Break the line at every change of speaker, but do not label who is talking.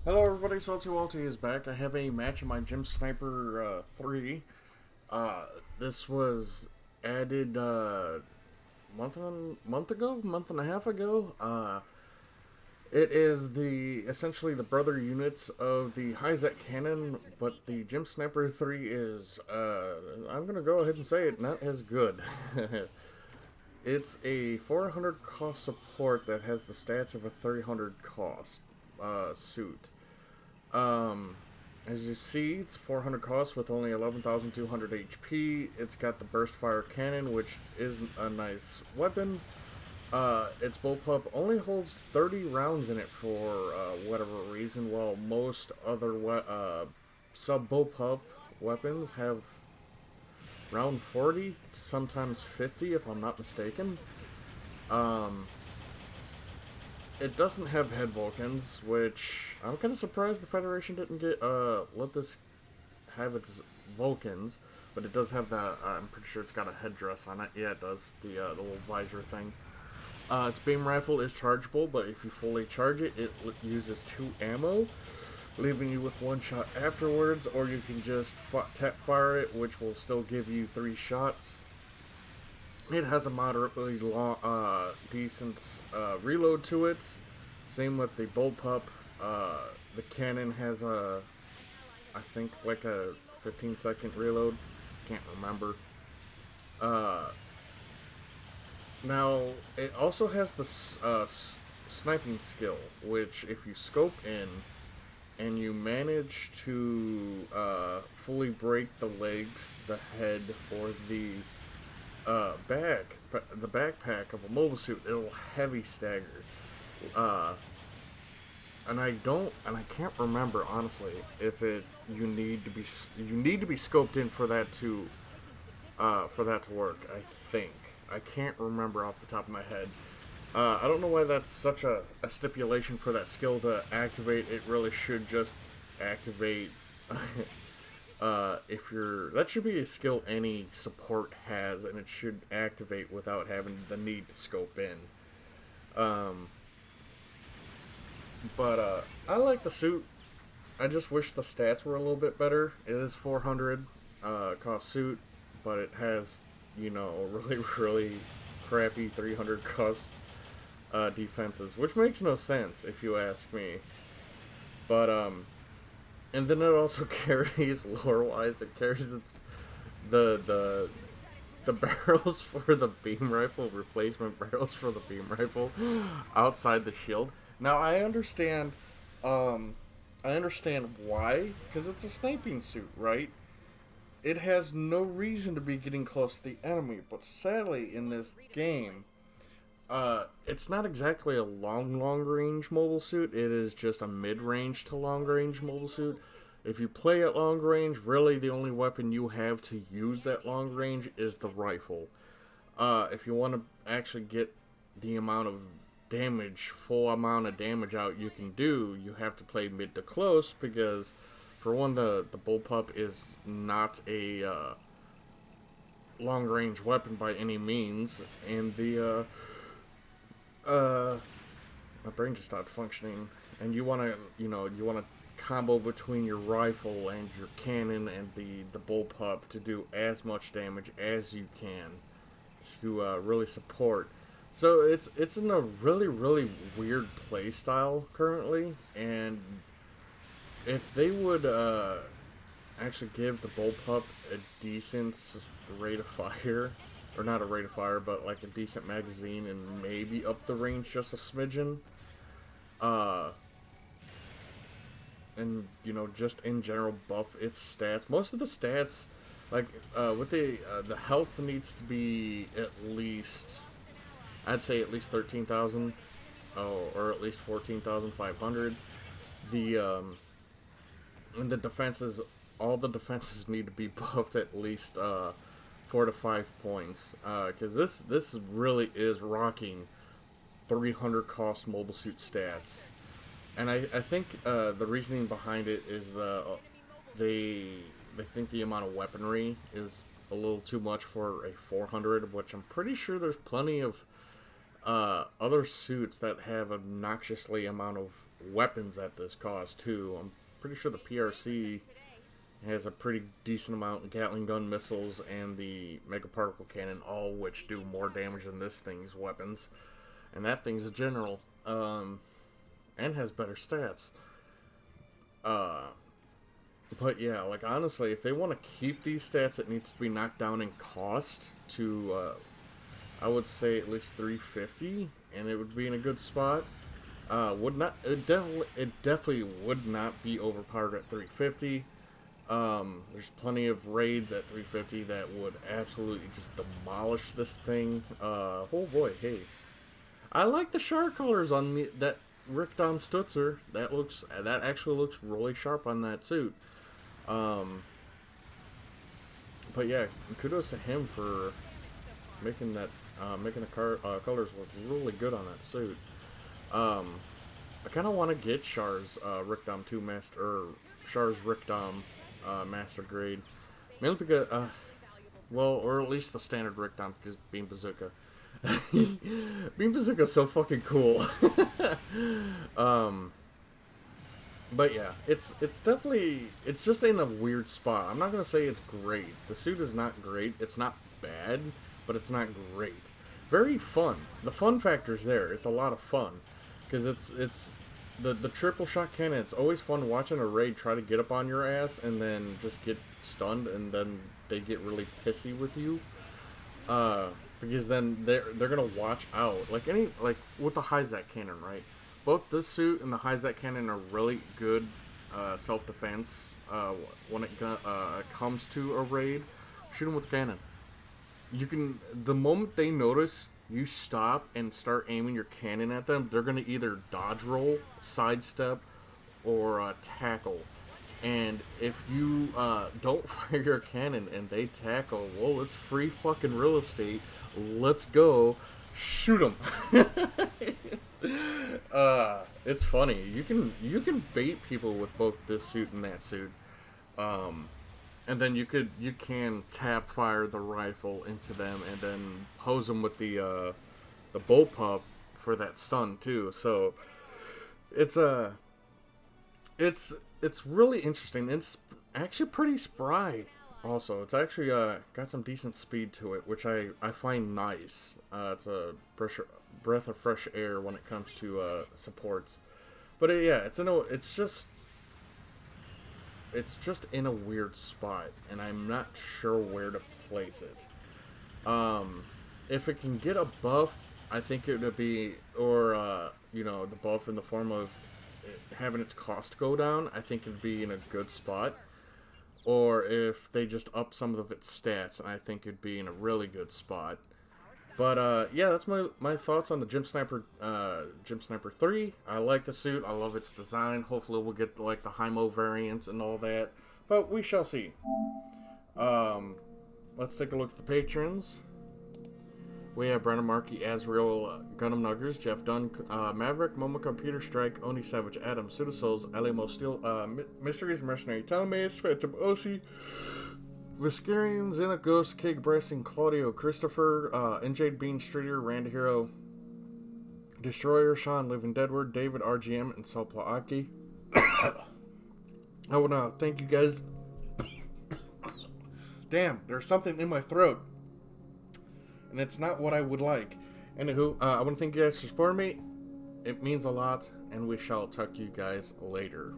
Hello everybody, Salty is back. I have a match in my Gym Sniper 3. This was added month and a half ago. It is essentially the brother units of the High-Zet cannon, but the Gym Sniper 3 is, I'm gonna go ahead and say it, not as good. It's a 400 cost support that has the stats of a 300 cost suit. Um, as you see, it's 400 cost with only 11,200 HP. It's got the burst fire cannon, which is a nice weapon. Its bullpup only holds 30 rounds in it for whatever reason, while most other sub bullpup weapons have round 40, sometimes 50, if I'm not mistaken. Um, It doesn't have head Vulcans, which I'm kind of surprised the Federation didn't let this have its Vulcans, but it does have that. I'm pretty sure it's got a headdress on it. Yeah, it does. The little visor thing. Its beam rifle is chargeable, but if you fully charge it, it uses 2 ammo, leaving you with 1 shot afterwards, or you can just tap fire it, which will still give you 3 shots. It has a moderately long, decent reload to it. Same with the bullpup. The cannon has I think like a 15-second reload. Can't remember. Uh, Now it also has the sniping skill, which if you scope in and you manage to fully break the legs, the head, or the backpack of a mobile suit, it'll heavy stagger. Uh, and I can't remember honestly if you need to be scoped in for that to work. I think I can't remember off the top of my head. I don't know why that's such a stipulation for that skill to activate. It really should just activate. If you're that should be a skill any support has, and it should activate without having the need to scope in. Um, but I like the suit. I just wish the stats were a little bit better. It is 400 cost suit, but it has a really crappy 300 cost defenses, which makes no sense if you ask me. But and then it also carries lore wise. It carries the the barrels for the beam rifle, replacement barrels for the beam rifle, outside the shield. Now um, I understand why, because it's a sniping suit, right? It has no reason to be getting close to the enemy, but sadly in this game, it's not exactly a long range mobile suit. It is just a mid range to long range mobile suit. If you play at long range, really the only weapon you have to use that long range is the rifle. If you want to actually get the full amount of damage out you can do, you have to play mid to close because, for one, the bullpup is not a long range weapon by any means, and my brain just stopped functioning. And you want to combo between your rifle and your cannon and the bullpup to do as much damage as you can to really support. So it's in a really weird play style currently, and if they would actually give the bullpup a decent rate of fire, or not a rate of fire, but like a decent magazine, and maybe up the range just a smidgen, uh, and just in general buff its stats. Most of the stats, like with the health needs to be at least, I'd say at least 13,000, or at least 14,500. The and the defenses, all the defenses need to be buffed at least 4 to 5 points, because this really is rocking 300 cost mobile suit stats. And I think the reasoning behind it is they think the amount of weaponry is a little too much for a 400, which I'm pretty sure there's plenty of other suits that have obnoxiously amount of weapons at this cost too. I'm pretty sure the PRC has a pretty decent amount of Gatling gun missiles and the Mega Particle Cannon, all which do more damage than this thing's weapons. And that thing's a general, and has better stats. But yeah, like honestly, if they want to keep these stats, it needs to be knocked down in cost to, I would say at least 350, and it would be in a good spot. It definitely would not be overpowered at 350. There's plenty of raids at 350 that would absolutely just demolish this thing. Oh boy, hey. I like the sharp colors on that Rick Dom Stutzer. That actually looks really sharp on that suit. But yeah, kudos to him for making that, making the colors look really good on that suit. I kind of want to get Char's Rick Dom 2 Master, or Char's Rick Dom Master Grade, mainly because, well, or at least the standard Rick Dom, because Beam Bazooka. Beam Bazooka's so fucking cool. But yeah, it's definitely, it's just in a weird spot. I'm not gonna say it's great. The suit is not great. It's not bad, but it's not great. Very fun. The fun factor's there. It's a lot of fun because it's the triple shot cannon. It's always fun watching a raid try to get up on your ass and then just get stunned, and then they get really pissy with you. Because then they're gonna watch out. Like with the Hyzak cannon, right? Both this suit and the Hyzak cannon are really good self-defense when it comes to a raid. Shoot them with the cannon. You can, the moment they notice you stop and start aiming your cannon at them, they're gonna either dodge roll, sidestep, or tackle. And if you don't fire your cannon and they tackle, well, it's free fucking real estate. Let's go. Shoot them. It's funny. You can bait people with both this suit and that suit. And then you can tap fire the rifle into them and then hose them with the bullpup for that stun too. So it's really interesting. It's actually pretty spry. Also, it's actually got some decent speed to it, which I find nice. It's a breath of fresh air when it comes to supports. But yeah, it's just in a weird spot, and I'm not sure where to place it. If it can get a buff, I think it would be, or the buff in the form of having its cost go down, I think it'd be in a good spot. Or if they just up some of its stats, I think it'd be in a really good spot. But yeah, that's my thoughts on the Gym Sniper 3. I like the suit. I love its design. Hopefully we'll get like the Hymo variants and all that. But we shall see. Let's take a look at the patrons. We have Brandon Markey, Azrael, Gundam Nuggers, Jeff Dunn, Maverick, Momoko, Peter Strike, Oni Savage, Adam, Pseudosouls, Alimo Steel, Mysteries, Mercenary Telemaze, Phantom Osi, Viscarian, Xena Ghost, Kig Bressing, Claudio, Christopher, NJ Bean Streeter, Rand Hero, Destroyer, Sean, Living Deadward, David, RGM, and Sopla Aki. I want to thank you guys. Damn, there's something in my throat. And it's not what I would like. Anywho, I want to thank you guys for supporting me. It means a lot, and we shall talk to you guys later.